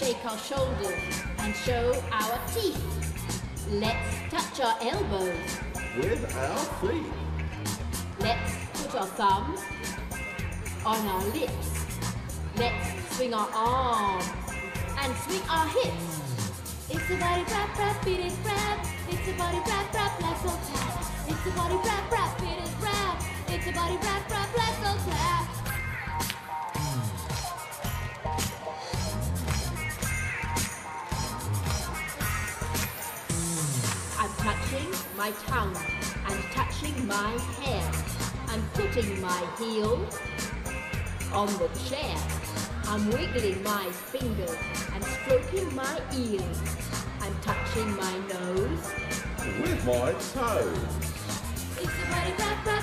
shake our shoulders and show our teeth. Let's touch our elbows with our feet. Let's put our thumbs on our lips. Let's swing our arms and swing our hips. It's a body rap, rap, beat it, rap. It's a body rap, rap, let's all tap. It's a body rap, rap, beat it, rap. It's a body rap, rap, let's all tap. I'm touching my tongue and touching my hair. I'm putting my heel on the chair. I'm wiggling my fingers and stroking my ears. I'm touching my nose with my toes. It's a body rap, rap.